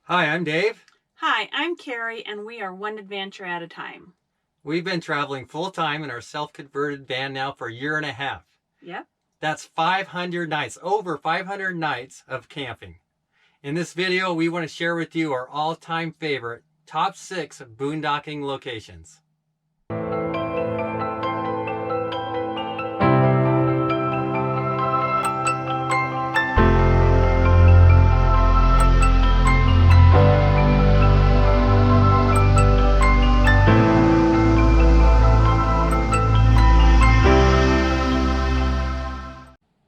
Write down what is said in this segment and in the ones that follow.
Hi, I'm Dave. Hi, I'm Carrie, and we are one adventure at a time. We've been traveling full time in our self converted van now for a year and a half. Yep. That's 500 nights, over 500 nights of camping. In this video, we want to share with you our all time favorite top 6 boondocking locations.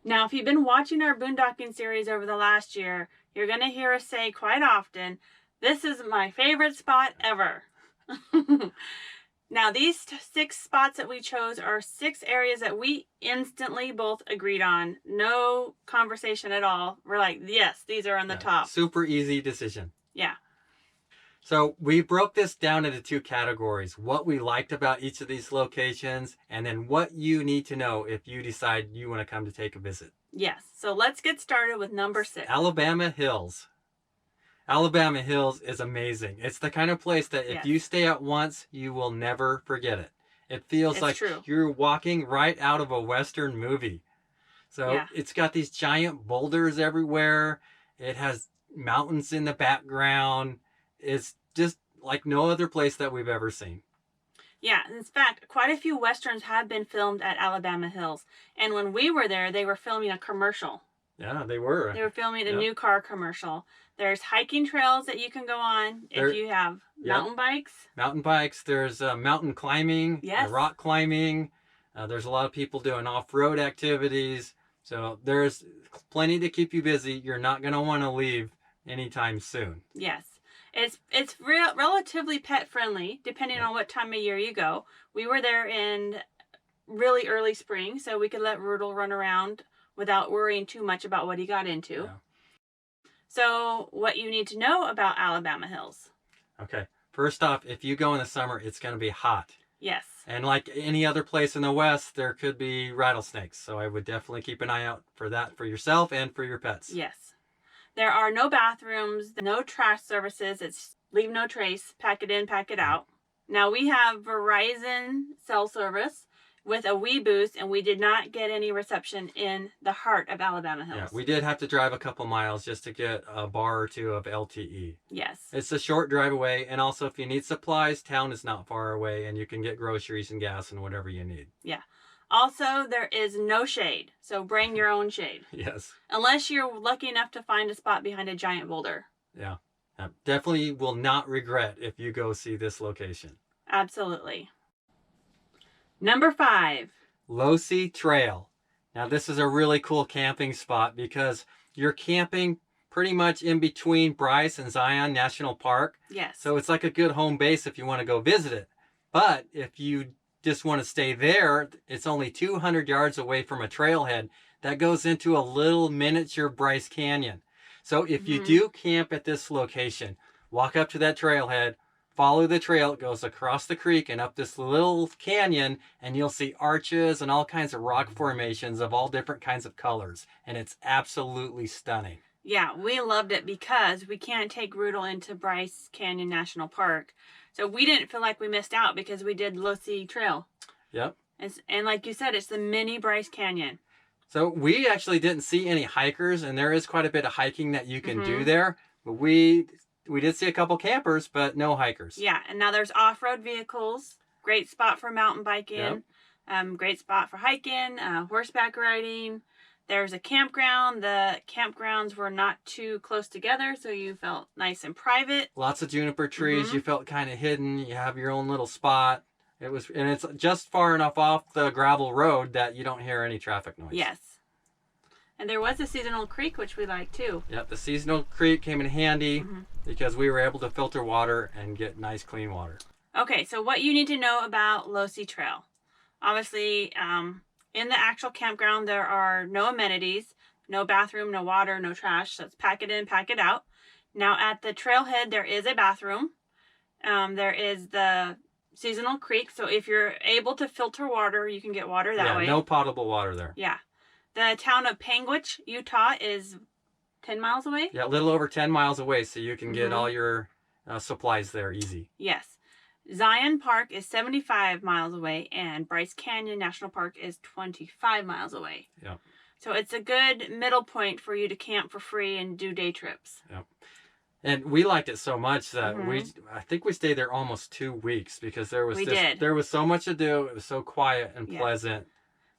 Now, if you've been watching our boondocking series over the last year, you're going to hear us say quite often, "This is my favorite spot ever." Now, these 6 spots that we chose are 6 areas that we instantly both agreed on. No conversation at all. We're like, yes, these are on the top. Super easy decision. Yeah. So we broke this down into 2 categories: what we liked about each of these locations, and then what you need to know if you decide you want to come to take a visit. Yes. So let's get started with number 6. Alabama Hills. Alabama Hills is amazing. It's the kind of place that if you stay at once, you will never forget it. It feels like you're walking right out of a Western movie. So it's got these giant boulders everywhere. It has mountains in the background. It's just like no other place that we've ever seen. Yeah, in fact, quite a few Westerns have been filmed at Alabama Hills. And when we were there, they were filming a commercial. Yeah, they were. They were filming a new car commercial. There's hiking trails that you can go on if you have mountain bikes. Mountain bikes. There's mountain climbing, rock climbing. There's a lot of people doing off-road activities. So there's plenty to keep you busy. You're not going to want to leave anytime soon. Yes. It's relatively pet friendly, depending on what time of year you go. We were there in really early spring, so we could let Rudel run around without worrying too much about what he got into. Yeah. So what you need to know about Alabama Hills. Okay. First off, if you go in the summer, it's going to be hot. Yes. And like any other place in the West, there could be rattlesnakes. So I would definitely keep an eye out for that for yourself and for your pets. Yes. There are no bathrooms, no trash services. It's leave no trace, pack it in, pack it out. Now we have Verizon cell service with a Wii boost, and we did not get any reception in the heart of Alabama Hills. Yeah, we did have to drive a couple miles just to get a bar or two of LTE. Yes. It's a short drive away, and also if you need supplies, town is not far away, and you can get groceries and gas and whatever you need. Yeah. Also, there is no shade, so bring your own shade. Yes. Unless you're lucky enough to find a spot behind a giant boulder. Yeah. Definitely will not regret if you go see this location. Absolutely. Number 5. Losee Trail. Now, this is a really cool camping spot because you're camping pretty much in between Bryce and Zion National Park. Yes. So it's like a good home base if you want to go visit it. But if you just want to stay there, it's only 200 yards away from a trailhead that goes into a little miniature Bryce Canyon. So if you do camp at this location, walk up to that trailhead, follow the trail. It goes across the creek and up this little canyon, and you'll see arches and all kinds of rock formations of all different kinds of colors. And it's absolutely stunning. Yeah, we loved it because we can't take Rudel into Bryce Canyon National Park. So we didn't feel like we missed out because we did Losee Trail. Yep. And like you said, it's the mini Bryce Canyon. So we actually didn't see any hikers, and there is quite a bit of hiking that you can do there. But we did see a couple campers, but no hikers. Yeah, and now there's off-road vehicles. Great spot for mountain biking. Yep. Great spot for hiking, horseback riding. There's a campground. The campgrounds were not too close together, so you felt nice and private. Lots of juniper trees. You felt kind of hidden. You have your own little spot. And it's just far enough off the gravel road that you don't hear any traffic noise. Yes. And there was a seasonal creek, which we liked too. Yep, the seasonal creek came in handy because we were able to filter water and get nice, clean water. Okay, so what you need to know about Losee Trail. Obviously, in the actual campground, there are no amenities, no bathroom, no water, no trash. So it's pack it in, pack it out. Now at the trailhead, there is a bathroom. There is the seasonal creek. So if you're able to filter water, you can get water that way. Yeah, no potable water there. Yeah. The town of Panguitch, Utah is 10 miles away? Yeah, a little over 10 miles away, so you can get Mhm. all your supplies there easy. Yes. Zion Park is 75 miles away, and Bryce Canyon National Park is 25 miles away. Yeah. So it's a good middle point for you to camp for free and do day trips. Yeah. And we liked it so much that Mhm. I think we stayed there almost 2 weeks because there was We did. there was so much to do. It was so quiet and Yeah. pleasant.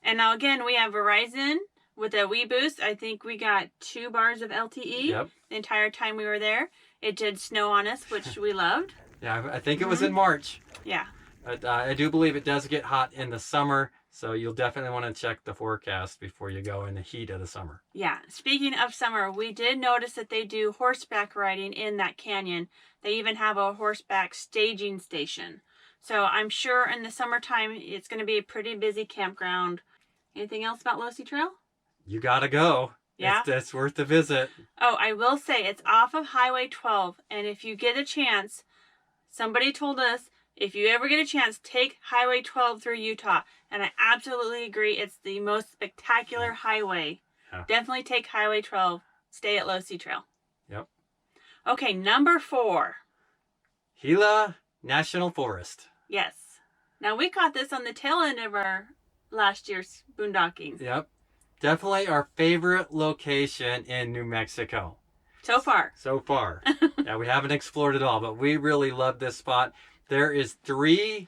And now again, we have Verizon with a Wii Boost. I think we got 2 bars of LTE Yep. the entire time we were there. It did snow on us, which we loved. Yeah, I think it was in March. Yeah. But I do believe it does get hot in the summer, so you'll definitely want to check the forecast before you go in the heat of the summer. Yeah. Speaking of summer, we did notice that they do horseback riding in that canyon. They even have a horseback staging station. So I'm sure in the summertime it's going to be a pretty busy campground. Anything else about Losee Trail? You gotta go. Yeah. It's worth the visit. Oh, I will say it's off of Highway 12, and if you get a chance, somebody told us if you ever get a chance, take Highway 12 through Utah, and I absolutely agree. It's the most spectacular highway. Yeah. Definitely take Highway 12. Stay at Losee Trail. Yep. Okay, number 4. Gila National Forest. Yes. Now we caught this on the tail end of our last year's boondocking. Yep. Definitely our favorite location in New Mexico. So far. So far. Yeah, we haven't explored it all, but we really love this spot. There is 3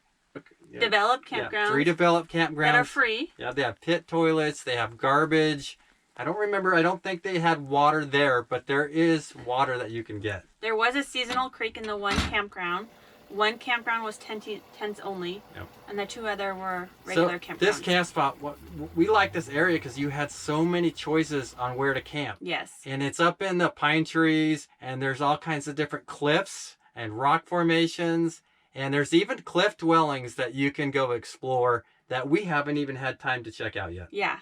Developed campgrounds. Yeah, 3 developed campgrounds. That are free. Yeah, they have pit toilets, they have garbage. I don't think they had water there, but there is water that you can get. There was a seasonal creek in the one campground. One campground was tents only, Yep. and the 2 other were regular campgrounds. This camp spot, we like this area because you had so many choices on where to camp. Yes. And it's up in the pine trees, and there's all kinds of different cliffs and rock formations, and there's even cliff dwellings that you can go explore that we haven't even had time to check out yet. Yeah.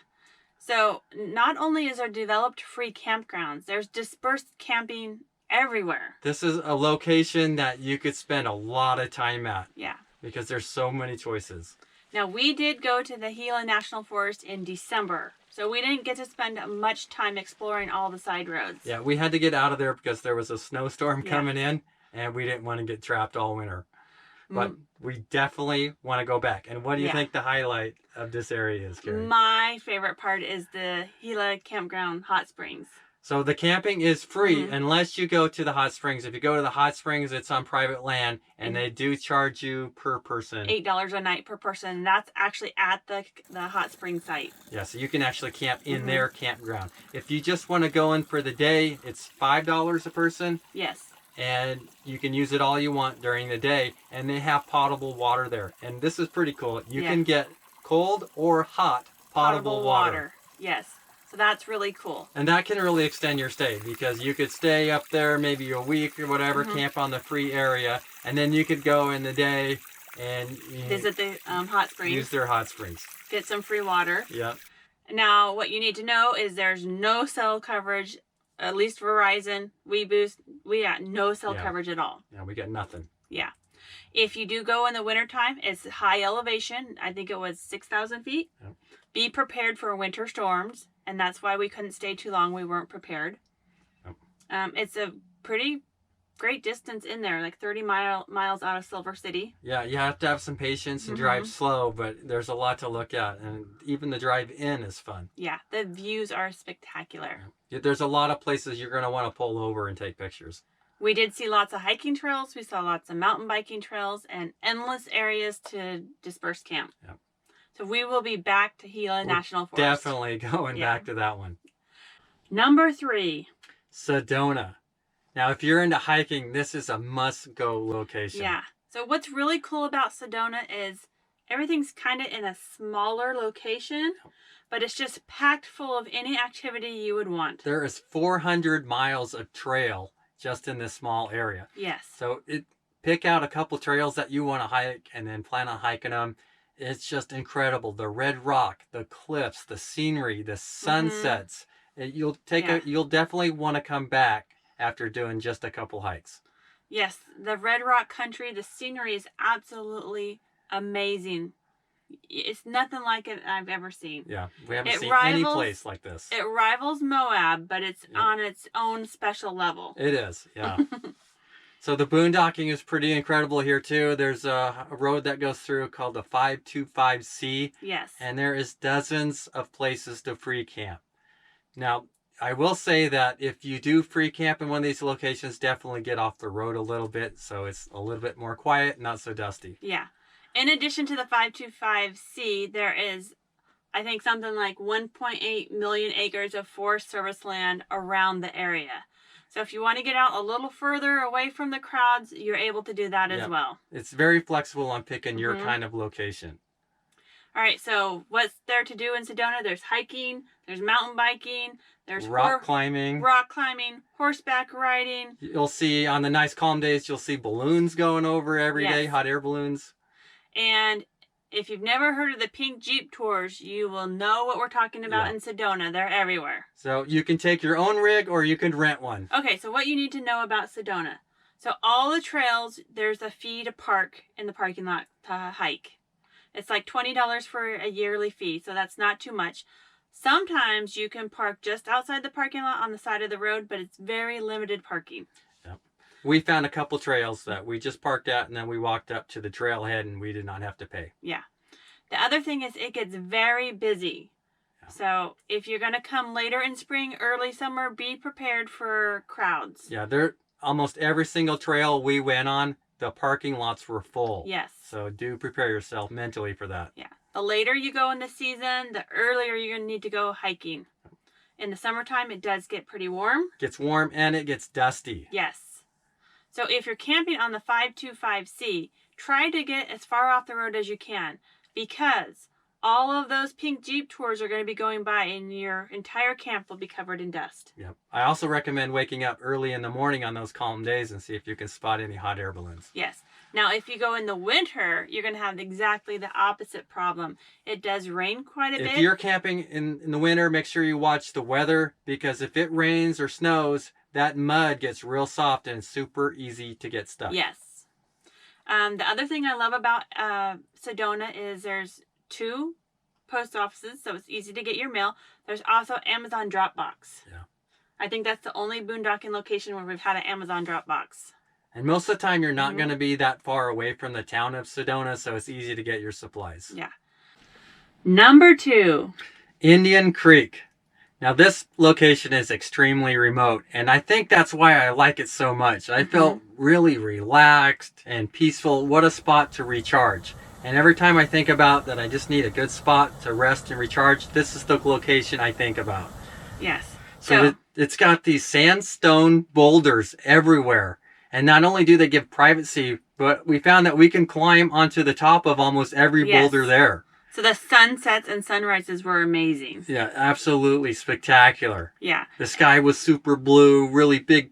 So not only is there developed free campgrounds, there's dispersed camping everywhere. This is a location that you could spend a lot of time at. Yeah. Because there's so many choices. Now, we did go to the Gila National Forest in December, so we didn't get to spend much time exploring all the side roads. Yeah, we had to get out of there because there was a snowstorm Yeah. coming in, and we didn't want to get trapped all winter. But we definitely want to go back. And what do you Yeah. think the highlight of this area is, Carrie? My favorite part is the Gila Campground Hot Springs. So the camping is free unless you go to the hot springs. If you go to the hot springs, it's on private land, and they do charge you per person. $8 a night per person. That's actually at the hot spring site. Yeah, so you can actually camp in their campground. If you just want to go in for the day, it's $5 a person, Yes. and you can use it all you want during the day. And they have potable water there. And this is pretty cool. You can get cold or hot potable water. Yes. So that's really cool. And that can really extend your stay because you could stay up there maybe a week or whatever, camp on the free area, and then you could go in the day and Visit the hot springs. use their hot springs. Get some free water. Yep. Now, what you need to know is there's no cell coverage, at least Verizon, Wii Boost. We got no cell coverage at all. Yeah, we got nothing. Yeah. If you do go in the wintertime, it's high elevation. I think it was 6,000 feet. Yep. Be prepared for winter storms. And that's why we couldn't stay too long. We weren't prepared. Yep. It's a pretty great distance in there, like 30 miles out of Silver City. Yeah, you have to have some patience and drive slow, but there's a lot to look at. And even the drive in is fun. Yeah, the views are spectacular. Yeah, there's a lot of places you're going to want to pull over and take pictures. We did see lots of hiking trails. We saw lots of mountain biking trails and endless areas to disperse camp. Yep. So we will be back to Gila National Forest. Definitely going back to that one. Number 3. Sedona. Now, if you're into hiking, this is a must-go location. Yeah. So what's really cool about Sedona is everything's kind of in a smaller location, but it's just packed full of any activity you would want. There is 400 miles of trail just in this small area. Yes. So pick out a couple trails that you want to hike and then plan on hiking them. It's just incredible. The red rock, the cliffs, the scenery, the sunsets. You'll definitely want to come back after doing just a couple hikes. Yes, the red rock country, the scenery is absolutely amazing. It's nothing like it I've ever seen. Yeah, we haven't It seen any rivals- place like this. It rivals Moab, but it's Yep. on its own special level. It is, yeah. So the boondocking is pretty incredible here too. There's a road that goes through called the 525C. Yes. And there is dozens of places to free camp. Now, I will say that if you do free camp in one of these locations, definitely get off the road a little bit so it's a little bit more quiet, not so dusty. Yeah. In addition to the 525C, there is, I think, something like 1.8 million acres of Forest Service land around the area. So if you want to get out a little further away from the crowds, you're able to do that as well. It's very flexible on picking your kind of location. All right, so what's there to do in Sedona? There's hiking, there's mountain biking, there's rock climbing, horseback riding. You'll see on the nice calm days, you'll see balloons going over every day, hot air balloons. And if you've never heard of the pink Jeep tours, you will know what we're talking about in Sedona. They're everywhere. So you can take your own rig or you can rent one. Okay, so what you need to know about Sedona. So all the trails, there's a fee to park in the parking lot to hike. It's like $20 for a yearly fee, so that's not too much. Sometimes you can park just outside the parking lot on the side of the road, but it's very limited parking. Yep. We found a couple trails that we just parked at, and then we walked up to the trailhead, and we did not have to pay. Yeah. The other thing is it gets very busy. Yeah. So if you're going to come later in spring, early summer, be prepared for crowds. Yeah, almost every single trail we went on, the parking lots were full. Yes. So do prepare yourself mentally for that. Yeah. The later you go in the season, the earlier you're going to need to go hiking. In the summertime, it does get pretty warm. It gets warm and it gets dusty. Yes. So if you're camping on the 525C, try to get as far off the road as you can, because all of those pink Jeep tours are going to be going by and your entire camp will be covered in dust. Yep. I also recommend waking up early in the morning on those calm days and see if you can spot any hot air balloons. Yes. Now, if you go in the winter, you're going to have exactly the opposite problem. It does rain quite a bit. If you're camping in the winter, make sure you watch the weather, because if it rains or snows, that mud gets real soft and it's super easy to get stuck. Yes. The other thing I love about Sedona is there's 2 post offices, so it's easy to get your mail. There's also Amazon Dropbox. Yeah. I think that's the only boondocking location where we've had an Amazon Dropbox. And most of the time, you're not going to be that far away from the town of Sedona, so it's easy to get your supplies. Yeah. Number 2. Indian Creek. Now, this location is extremely remote, and I think that's why I like it so much. I felt really relaxed and peaceful. What a spot to recharge. And every time I think about that I just need a good spot to rest and recharge, this is the location I think about. Yes. So it's got these sandstone boulders everywhere. And not only do they give privacy, but we found that we can climb onto the top of almost every boulder there. So the sunsets and sunrises were amazing. Yeah, absolutely spectacular. Yeah. The sky was super blue, really big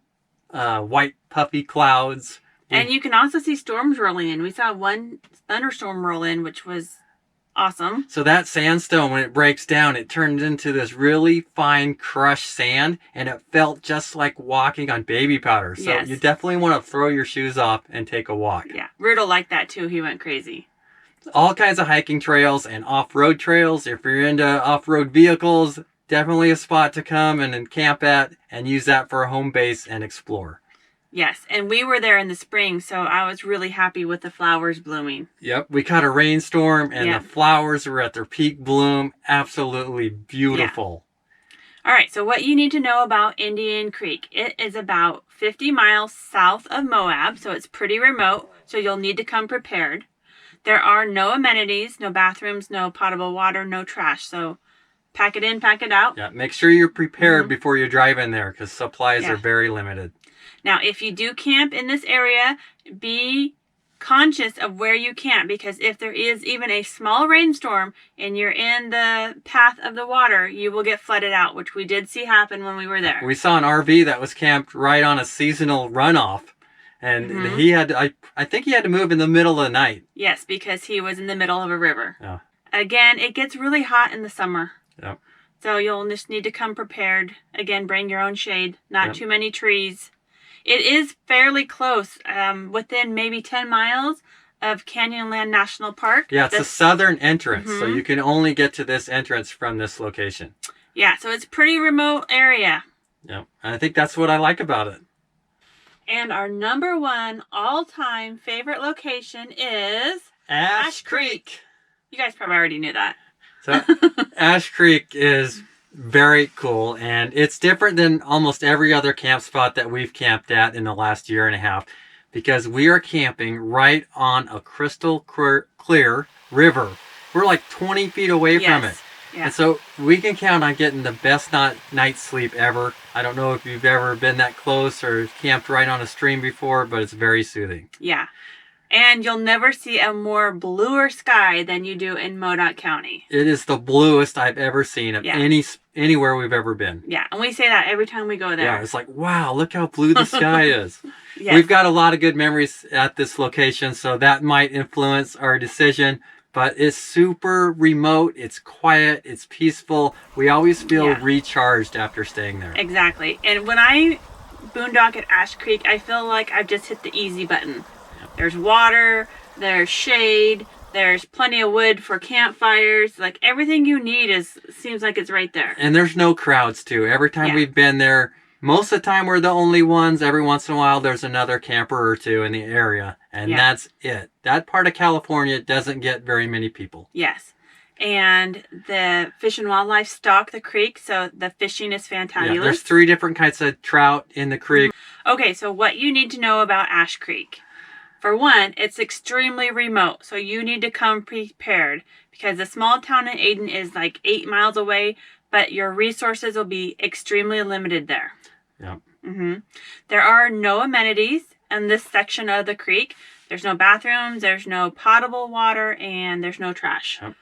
white puffy clouds. And you can also see storms rolling in. We saw one thunderstorm roll in, which was awesome. So that sandstone, when it breaks down, it turns into this really fine crushed sand, and it felt just like walking on baby powder. So you definitely want to throw your shoes off and take a walk. Yeah, Rudel liked that too. He went crazy. All kinds of hiking trails and off-road trails. If you're into off-road vehicles, definitely a spot to come and camp at and use that for a home base and explore. Yes, and we were there in the spring, so I was really happy with the flowers blooming. Yep, we caught a rainstorm, and the flowers were at their peak bloom. Absolutely beautiful. Yeah. All right, so what you need to know about Indian Creek. It is about 50 miles south of Moab, so it's pretty remote, so you'll need to come prepared. There are no amenities, no bathrooms, no potable water, no trash, so pack it in, pack it out. Yeah, make sure you're prepared before you drive in there, because supplies are very limited. Now, if you do camp in this area, be conscious of where you camp, because if there is even a small rainstorm and you're in the path of the water, you will get flooded out, which we did see happen when we were there. We saw an RV that was camped right on a seasonal runoff, and he had to, I think he had to move in the middle of the night. Yes, because he was in the middle of a river. Yeah. Again, it gets really hot in the summer. Yep. So you'll just need to come prepared. Again, bring your own shade, not too many trees. It is fairly close, within maybe 10 miles of Canyonland National Park. Yeah, it's the southern entrance, so Mhm. you can only get to this entrance from this location. Yeah, so it's a pretty remote area. Yeah, I think that's what I like about it. And our number one all-time favorite location is Ash Creek. You guys probably already knew that. So Ash Creek is very cool, and it's different than almost every other camp spot that we've camped at in the last year and a half, because we are camping right on a crystal clear river. We're like 20 feet away from it. Yeah. And so we can count on getting the best night's sleep ever. I don't know if you've ever been that close or camped right on a stream before, but it's very soothing. Yeah. And you'll never see a more bluer sky than you do in Modoc County. It is the bluest I've ever seen of anywhere we've ever been. Yeah, and we say that every time we go there. Yeah, it's like, wow, look how blue the sky is. Yes. We've got a lot of good memories at this location, so that might influence our decision. But it's super remote, it's quiet, it's peaceful. We always feel recharged after staying there. Exactly. And when I boondock at Ash Creek, I feel like I've just hit the easy button. There's water, there's shade, there's plenty of wood for campfires. Like everything you need seems like it's right there. And there's no crowds too. Every time we've been there, most of the time we're the only ones. Every once in a while there's another camper or two in the area. And that's it. That part of California doesn't get very many people. Yes. And the Fish and Wildlife stock the creek, so the fishing is fantabulous. Yeah, there's 3 different kinds of trout in the creek. Okay, so what you need to know about Ash Creek. For one, it's extremely remote, so you need to come prepared because the small town in Aden is like 8 miles away, but your resources will be extremely limited there. Yeah. There are no amenities in this section of the creek. There's no bathrooms, there's no potable water, and there's no trash. Yep.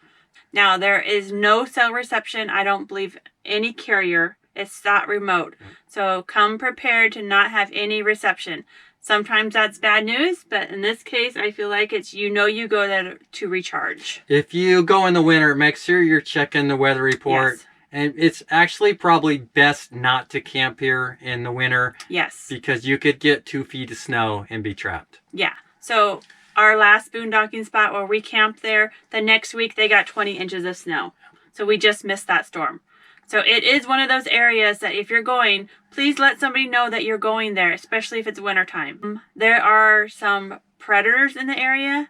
Now, there is no cell reception. I don't believe any carrier. It's that remote. So come prepared to not have any reception. Sometimes that's bad news, but in this case, I feel like it's you go there to recharge. If you go in the winter, make sure you're checking the weather report. Yes. And it's actually probably best not to camp here in the winter. Yes. Because you could get 2 feet of snow and be trapped. Yeah. So our last boondocking spot where we camped there, the next week they got 20 inches of snow. So we just missed that storm. So it is one of those areas that if you're going, please let somebody know that you're going there, especially if it's wintertime. There are some predators in the area.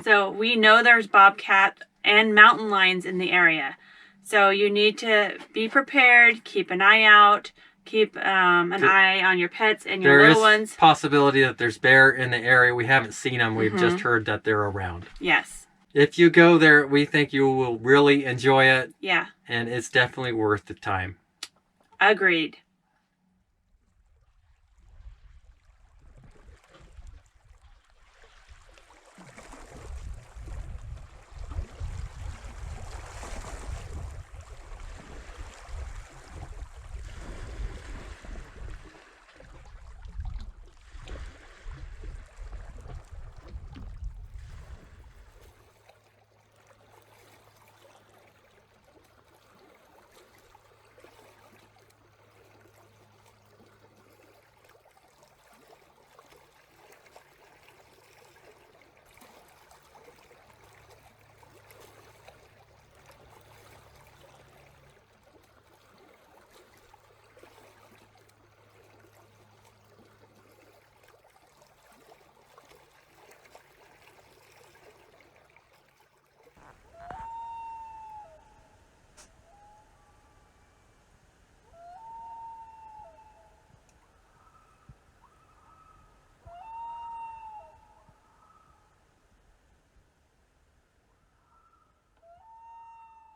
So we know there's bobcat and mountain lions in the area. So you need to be prepared, keep an eye out, keep an eye on your pets and your little ones. There is possibility that there's bear in the area. We haven't seen them. We've just heard that they're around. Yes. If you go there, we think you will really enjoy it. Yeah. And it's definitely worth the time. Agreed.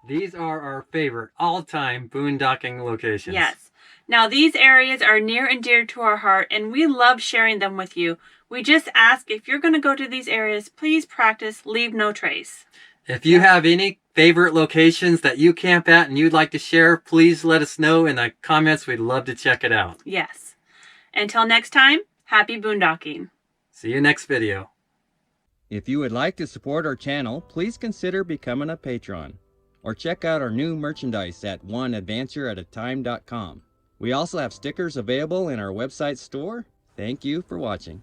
These are our favorite all-time boondocking locations. Yes. Now, these areas are near and dear to our heart, and we love sharing them with you. We just ask if you're going to go to these areas, please practice, leave no trace. If you have any favorite locations that you camp at and you'd like to share, please let us know in the comments. We'd love to check it out. Yes. Until next time, happy boondocking. See you next video. If you would like to support our channel, please consider becoming a patron. Or check out our new merchandise at oneadventureatatime.com. We also have stickers available in our website store. Thank you for watching.